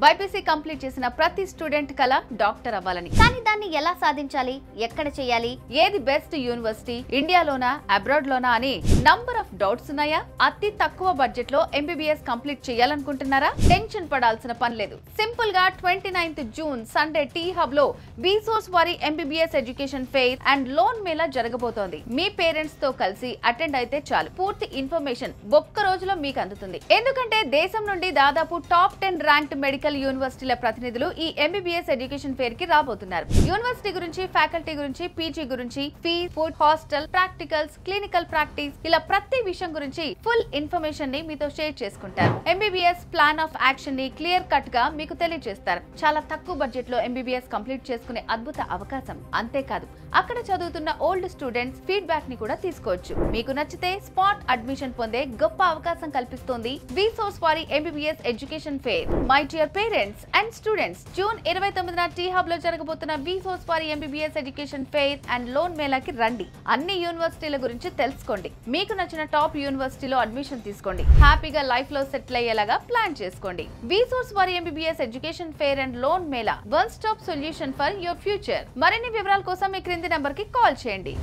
BiPC complete చేసిన ప్రతి student కల డాక్టర్ అవ్వాలని. కానీ దాన్ని ఎలా సాధించాలి, ఎక్కడ చేయాలి, ఏది బెస్ట్ యూనివర్సిటీ, ఇండియాలోనా అబ్రాడ్ లోనా అని నంబర్ ఆఫ్ డౌట్స్ ఉన్నాయా? అతి తక్కువ బడ్జెట్ లో ఎంబీబీఎస్ కంప్లీట్ చేయాలనుకుంటున్నారా? టెన్షన్ పడాల్సిన పని లేదు. సింపుల్ గా 29th June Sunday tea hub లో విసోర్స్ వారి MBBS education fair and loan Mela జరగబోతోంది. మీ పేరెంట్స్ తో కలిసి అటెండ్ అయితే చాలు, పూర్తి ఇన్ఫర్మేషన్ ఒక్క రోజులో మీకు అందుతుంది. ఎందుకంటే దేశం నుండి దాదాపు టాప్ 10 ర్యాంక్డ్ మెడికల్ యూనివర్సిటీల ప్రతినిధులు ఈ ఎంబీబీఎస్ ఎడ్యుకేషన్ ఫెయిర్ కి రాబోతున్నారు. యూనివర్సిటీ గురించి, ఫ్యాకల్టీ గురించి, పీజీ గురించి, fees, food, hostel, practicals, clinical practice ఇలా ప్రతి విషయం గురించి ఫుల్ ఇన్ఫర్మేషన్ ని మీతో షేర్ చేసుకుంటారు. ఎంబీబీఎస్ ప్లాన్ ఆఫ్ యాక్షన్ ని క్లియర్ కట్ గా మీకు తెలియజేస్తారు. చాలా తక్కువ బడ్జెట్ లో ఎంబీబీఎస్ కంప్లీట్ చేసుకునే అద్భుత అవకాశం. అంతేకాదు, అక్కడ చదువుతున్న ఓల్డ్ స్టూడెంట్స్ ఫీడ్బ్యాక్ ని కూడా తీసుకోవచ్చు. మీకు నచ్చితే స్పాట్ అడ్మిషన్ పొందే గొప్ప అవకాశం కల్పిస్తోంది విసోర్స్ వారి MBBS education fair. My dear parents and students, June 29న టీ హబ్ లో జరగబోతున్న విసోర్స్ వారి MBBS education fair and loan మేళాకి రండి. అన్ని యూనివర్సిటీల గురించి తెలుసుకోండి. మీకు నచ్చిన టాప్ యూనివర్సిటీలో అడ్మిషన్ తీసుకోండి. హ్యాపీగా లైఫ్ లో సెటిల్ అయ్యేలాగా ప్లాన్ చేసుకోండి. విసోర్స్ వారి MBBS education fair and loan Mela, one stop solution for your future. మరిన్ని వివరాల కోసం మీ క్రింది నంబర్ కి కాల్ చేయండి.